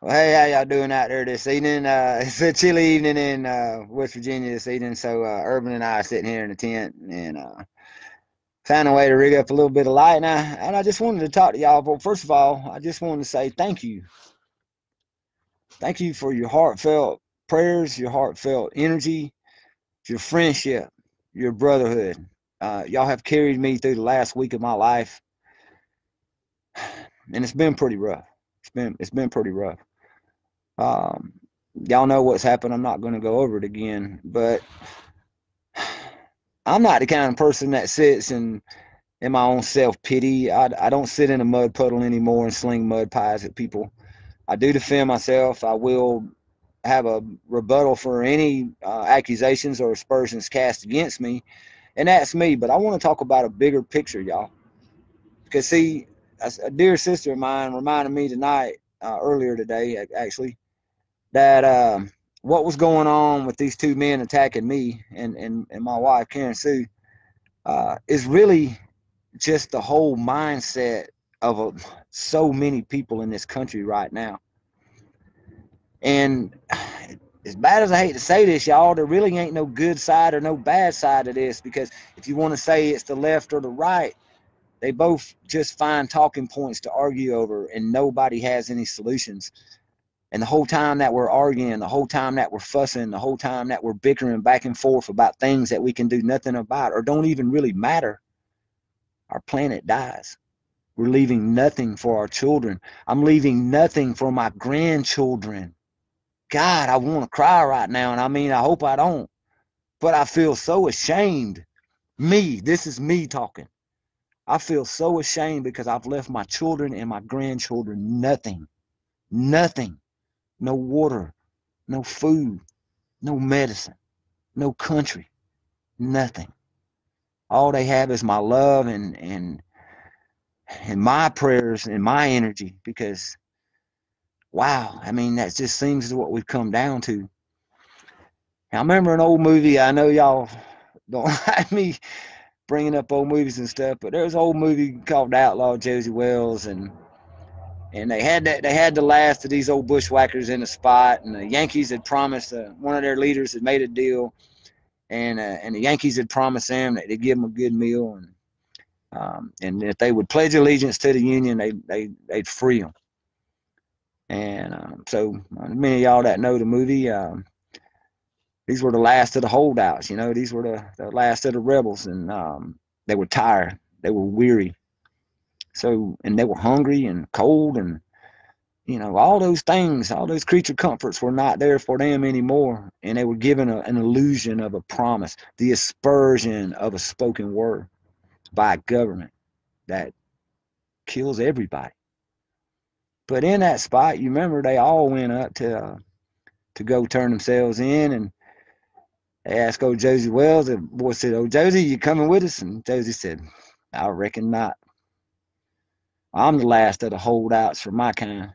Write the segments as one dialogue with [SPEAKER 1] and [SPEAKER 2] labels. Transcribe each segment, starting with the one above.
[SPEAKER 1] Well, hey, how y'all doing out there this evening? It's a chilly evening in West Virginia this evening, so Urban and I are sitting here in the tent and found a way to rig up a little bit of light. And I just wanted to talk to y'all. But first of all, I just wanted to say thank you. Thank you for your heartfelt prayers, your heartfelt energy, your friendship, your brotherhood. Y'all have carried me through the last week of my life, and it's been pretty rough. It's been pretty rough. Um, y'all know what's happened. I'm not going to go over it again, but I'm not the kind of person that sits in my own self pity. I don't sit in a mud puddle anymore and sling mud pies at people. I do defend myself. I will have a rebuttal for any accusations or aspersions cast against me, and that's me. But I want to talk about a bigger picture, y'all. Because see, a dear sister of mine reminded me tonight, earlier today, actually, that what was going on with these two men attacking me and my wife Karen Sue is really just the whole mindset of so many people in this country right now. And as bad as I hate to say this, y'all, there really ain't no good side or no bad side to this, because if you want to say it's the left or the right, they both just find talking points to argue over, and nobody has any solutions. And the whole time that we're arguing, the whole time that we're fussing, the whole time that we're bickering back and forth about things that we can do nothing about or don't even really matter, our planet dies. We're leaving nothing for our children. I'm leaving nothing for my grandchildren. God, I want to cry right now. And I mean, I hope I don't. But I feel so ashamed. This is me talking. I feel so ashamed because I've left my children and my grandchildren nothing. Nothing. No water, no food, no medicine, no country, nothing. All they have is my love and my prayers and my energy, because wow, I mean, that just seems to what we've come down to. I remember an old movie. I know y'all don't like me bringing up old movies and stuff, but there was an old movie called Outlaw Josie Wells, and they had the last of these old bushwhackers in a spot, and the Yankees had promised, one of their leaders had made a deal, and the Yankees had promised them that they'd give them a good meal, and if they would pledge allegiance to the Union, they'd free them. And so many of y'all that know the movie, these were the last of the holdouts. These were the last of the rebels, and they were tired, they were weary, so and they were hungry and cold, and all those things, all those creature comforts were not there for them anymore, and they were given an illusion of a promise, the aspersion of a spoken word by a government that kills everybody. But in that spot, you remember, they all went up to go turn themselves in, and they asked old Josie Wells. The boy said, "Oh, Josie, you coming with us?" And Josie said, "I reckon not. I'm the last of the holdouts for my kind,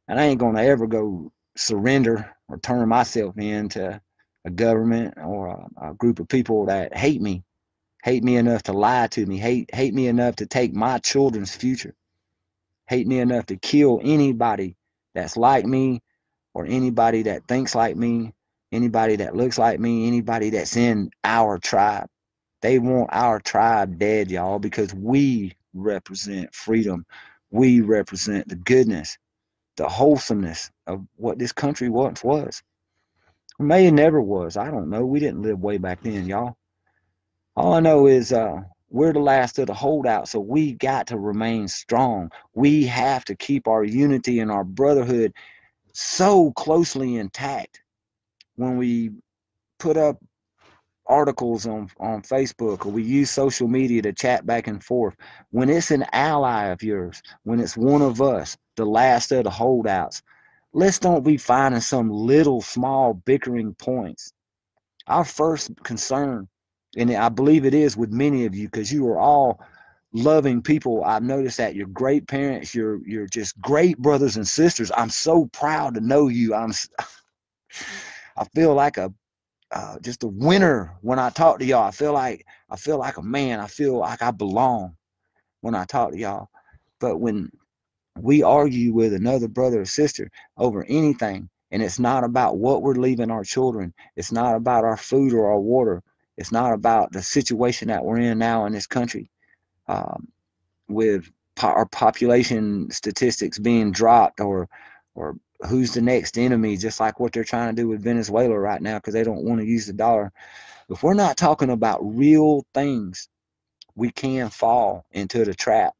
[SPEAKER 1] and I ain't gonna ever go surrender or turn myself in to a government or a group of people that hate me enough to lie to me, hate me enough to take my children's future, hate me enough to kill anybody that's like me, or anybody that thinks like me, anybody that looks like me, anybody that's in our tribe. They want our tribe dead, y'all, because we represent freedom. We represent the goodness, the wholesomeness of what this country once was. Or maybe it never was. I don't know. We didn't live way back then, y'all. All I know is we're the last of the holdouts, so we got to remain strong. We have to keep our unity and our brotherhood so closely intact. When we put up articles on Facebook, or we use social media to chat back and forth, when it's an ally of yours, when it's one of us, the last of the holdouts, let's don't be finding some little small bickering points. Our first concern, and I believe it is with many of you, because you are all loving people. I've noticed that you're great parents. You're just great brothers and sisters. I'm so proud to know you. I feel like a just a winner when I talk to y'all. I feel like a man. I feel like I belong when I talk to y'all. But when We argue with another brother or sister over anything, and it's not about what we're leaving our children. It's not about our food or our water. It's not about the situation that we're in now in this country, um, with our population statistics being dropped, or who's the next enemy, just like what they're trying to do with Venezuela right now because they don't want to use the dollar. If we're not talking about real things, we can fall into the trap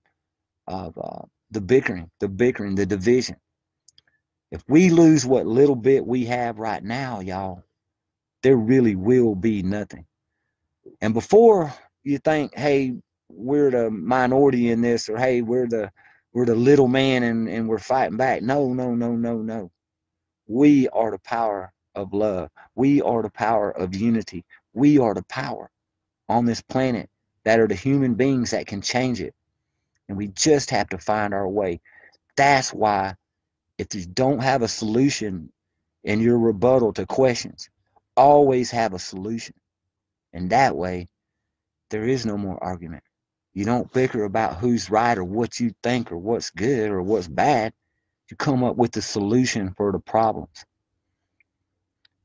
[SPEAKER 1] of the bickering, the division. If we lose what little bit we have right now, y'all, there really will be nothing. And before you think, hey, we're the minority in this, or hey, we're the little man and we're fighting back. No, no, no, no, no. We are the power of love. We are the power of unity. We are the power on this planet that are the human beings that can change it. And we just have to find our way. That's why, if you don't have a solution in your rebuttal to questions, always have a solution. And that way, there is no more argument. You don't bicker about who's right or what you think or what's good or what's bad. You come up with the solution for the problems.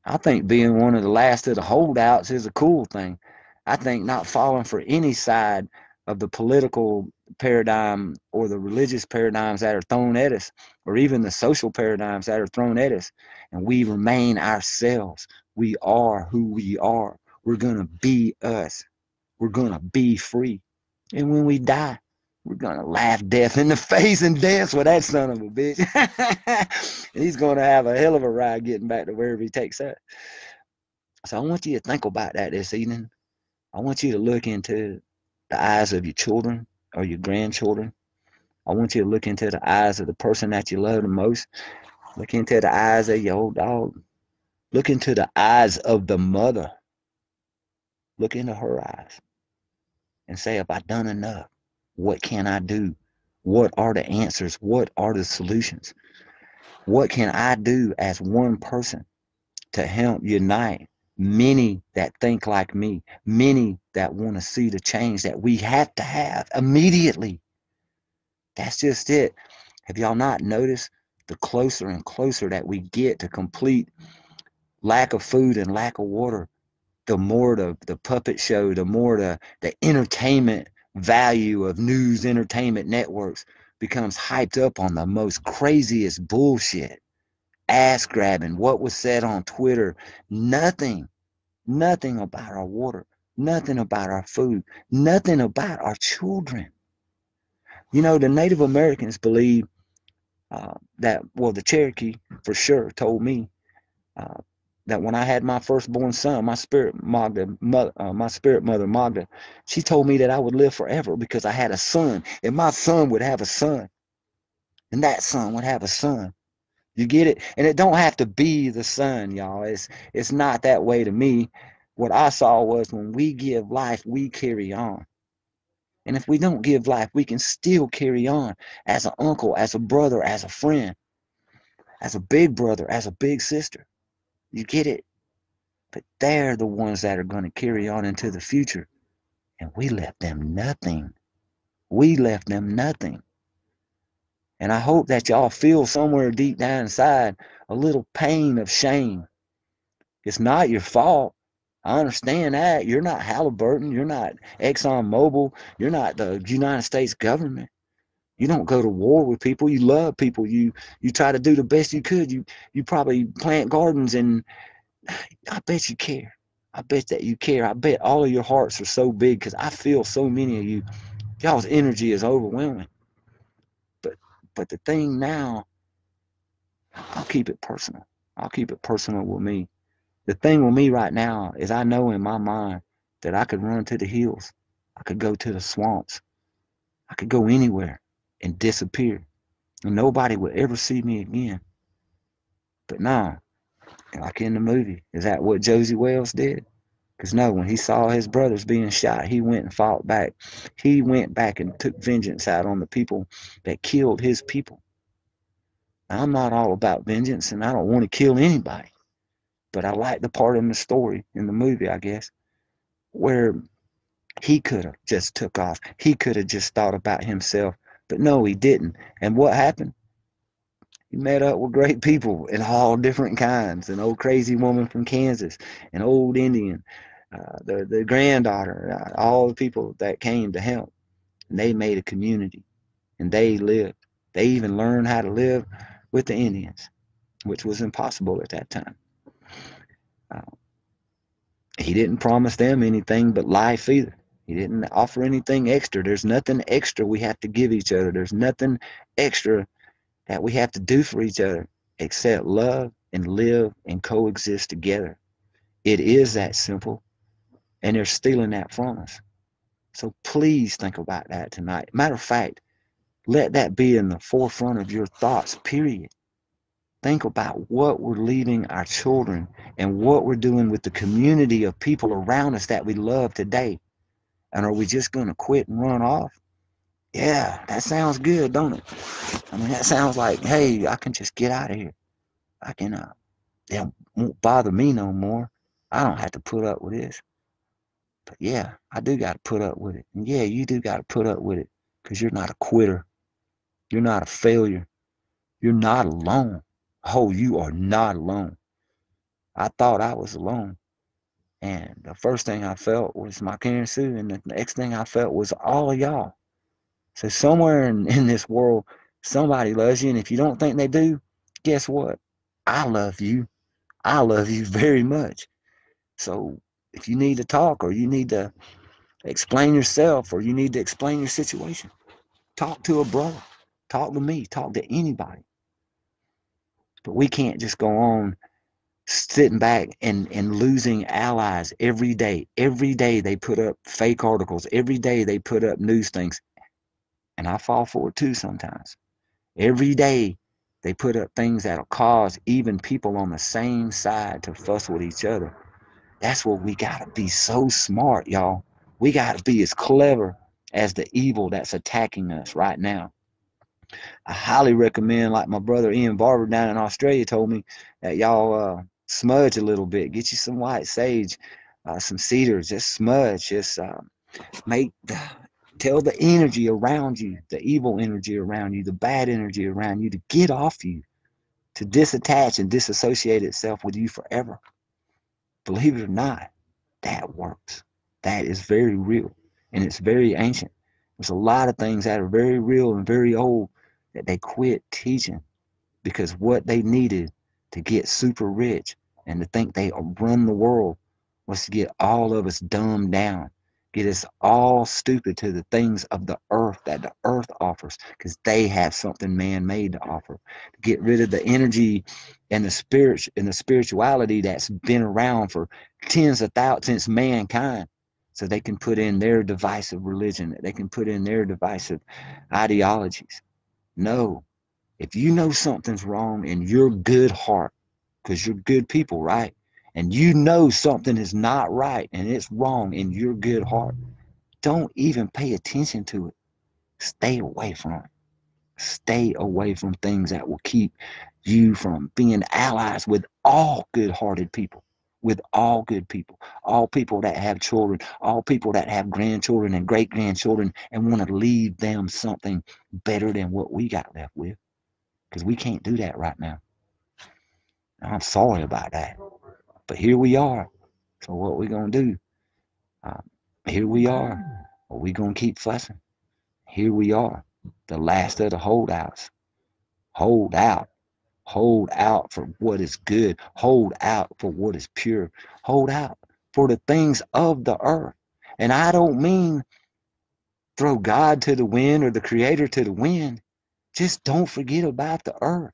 [SPEAKER 1] I think being one of the last of the holdouts is a cool thing. I think not falling for any side of the political paradigm or the religious paradigms that are thrown at us, or even the social paradigms that are thrown at us, and we remain ourselves. We are who we are. We're going to be us. We're going to be free. And when we die, we're going to laugh death in the face and dance with that son of a bitch. And he's going to have a hell of a ride getting back to wherever he takes us. So I want you to think about that this evening. I want you to look into the eyes of your children or your grandchildren. I want you to look into the eyes of the person that you love the most. Look into the eyes of your old dog. Look into the eyes of the mother. Look into her eyes and say, have I done enough? What can I do? What are the answers? What are the solutions? What can I do as one person to help unite many that think like me, many that want to see the change that we have to have immediately? That's just it. Have y'all not noticed the closer and closer that we get to complete lack of food and lack of water, the more the puppet show, the more the entertainment value of news entertainment networks becomes hyped up on the most craziest bullshit, ass grabbing, what was said on Twitter, nothing about our water, nothing about our food, nothing about our children. You know, the Native Americans believe well, the Cherokee for sure told me uh, that when I had my firstborn son, my spirit mother Magda, she told me that I would live forever because I had a son, and my son would have a son, and that son would have a son. You get it? And it don't have to be the son, y'all. It's not that way to me. What I saw was when we give life, we carry on. And if we don't give life, we can still carry on as an uncle, as a brother, as a friend, as a big brother, as a big sister. You get it? But they're the ones that are going to carry on into the future. And we left them nothing. We left them nothing. And I hope that y'all feel somewhere deep down inside a little pain of shame. It's not your fault. I understand that. You're not Halliburton. You're not ExxonMobil. You're not the United States government. You don't go to war with people. You love people. You try to do the best you could. You probably plant gardens, and I bet you care. I bet that you care. I bet all of your hearts are so big because I feel so many of you. Y'all's energy is overwhelming. But the thing now, I'll keep it personal. I'll keep it personal with me. The thing with me right now is I know in my mind that I could run to the hills. I could go to the swamps. I could go anywhere and disappear. And nobody would ever see me again. But no, like in the movie, is that what Josie Wells did? Because no, when he saw his brothers being shot, he went and fought back. He went back and took vengeance out on the people that killed his people. Now, I'm not all about vengeance, and I don't want to kill anybody. But I like the part in the story, in the movie, I guess, where he could have just took off. He could have just thought about himself. But no, he didn't. And what happened? He met up with great people in all different kinds. An old crazy woman from Kansas, an old Indian, the granddaughter, all the people that came to help. And they made a community, and they lived. They even learned how to live with the Indians, which was impossible at that time. Uh, he didn't promise them anything but life either. He didn't offer anything extra. There's nothing extra we have to give each other. There's nothing extra that we have to do for each other except love and live and coexist together. It is that simple, and they're stealing that from us. So please think about that tonight. Matter of fact, let that be in the forefront of your thoughts, period. Think about what we're leaving our children and what we're doing with the community of people around us that we love today. And are we just going to quit and run off? Yeah, that sounds good, don't it? I mean, that sounds like, hey, I can just get out of here. I can, it won't bother me no more. I don't have to put up with this. But yeah, I do got to put up with it. And yeah, you do got to put up with it because you're not a quitter. You're not a failure. You're not alone. Oh, you are not alone. I thought I was alone. And the first thing I felt was my Karen Sue. And the next thing I felt was all of y'all. So somewhere in this world, somebody loves you. And if you don't think they do, guess what? I love you. I love you very much. So if you need to talk or you need to explain yourself or you need to explain your situation, talk to a brother. Talk to me. Talk to anybody. But we can't just go on sitting back and losing allies every day. Every day they put up fake articles. Every day they put up news things. And I fall for it too sometimes. Every day they put up things that'll cause even people on the same side to fuss with each other. That's what we gotta be so smart, y'all. We gotta be as clever as the evil that's attacking us right now. I highly recommend, like my brother Ian Barber down in Australia told me, that y'all smudge a little bit. Get you some white sage, some cedar. Just smudge. Just make tell the energy around you, the evil energy around you, the bad energy around you, to get off you, to disattach and disassociate itself with you forever. Believe it or not, that works. That is very real, and it's very ancient. There's a lot of things that are very real and very old that they quit teaching because what they needed to get super rich and to think they run the world was to get all of us dumbed down, get us all stupid to the things of the earth that the earth offers, because they have something man-made to offer. To get rid of the energy and the spirit and the spirituality that's been around for tens of thousands since mankind, so they can put in their divisive religion, they can put in their divisive ideologies. No, if you know something's wrong in your good heart, because you're good people, right? And you know something is not right and it's wrong in your good heart, don't even pay attention to it. Stay away from it. Stay away from things that will keep you from being allies with all good-hearted people. With all good people, all people that have children, all people that have grandchildren and great grandchildren and want to leave them something better than what we got left with. Because we can't do that right now. I'm sorry about that. But here we are. So what we going to do? Uh, Here we are. Are we going to keep fussing? Here we are. The last of the holdouts. Hold out. Hold out for what is good. Hold out for what is pure. Hold out for the things of the earth. And I don't mean throw God to the wind or the creator to the wind. Just don't forget about the earth.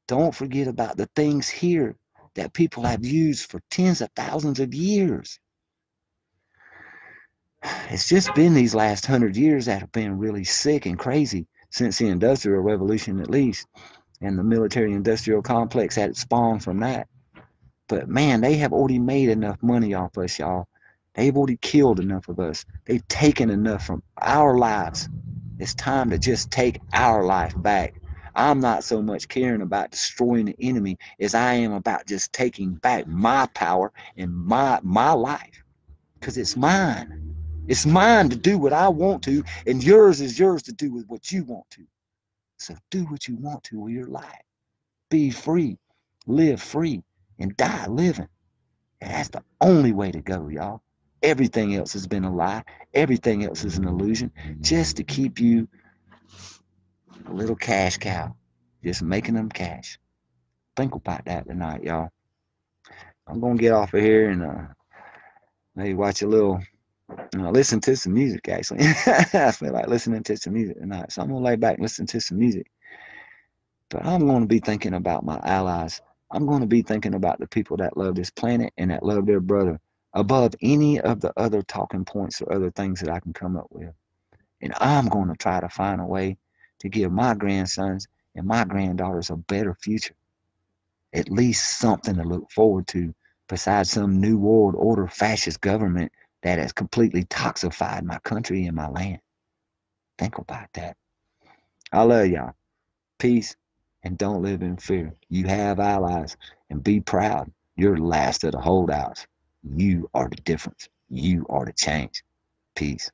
[SPEAKER 1] Don't forget about the things here that people have used for tens of thousands of years. It's just been these last 100 years that have been really sick and crazy since the Industrial Revolution, at least, and the military industrial complex had spawned from that. But man, they have already made enough money off us, y'all. They've already killed enough of us. They've taken enough from our lives. It's time to just take our life back. I'm not so much caring about destroying the enemy as I am about just taking back my power and my life. Because it's mine. It's mine to do what I want to, and yours is yours to do with what you want to. So do what you want to with your life. Be free, live free, and die living. And that's the only way to go, y'all. Everything else has been a lie. Everything else is an illusion just to keep you a little cash cow, just making them cash. Think about that tonight, y'all. I'm going to get off of here and maybe watch a little, listen to some music, actually. I feel like listening to some music tonight. So I'm going to lay back and listen to some music. But I'm going to be thinking about my allies. I'm going to be thinking about the people that love this planet and that love their brother above any of the other talking points or other things that I can come up with. And I'm going to try to find a way to give my grandsons and my granddaughters a better future. At least something to look forward to besides some new world order fascist government that has completely toxified my country and my land. Think about that. I love y'all. Peace, and don't live in fear. You have allies, and be proud. You're the last of the holdouts. You are the difference. You are the change. Peace.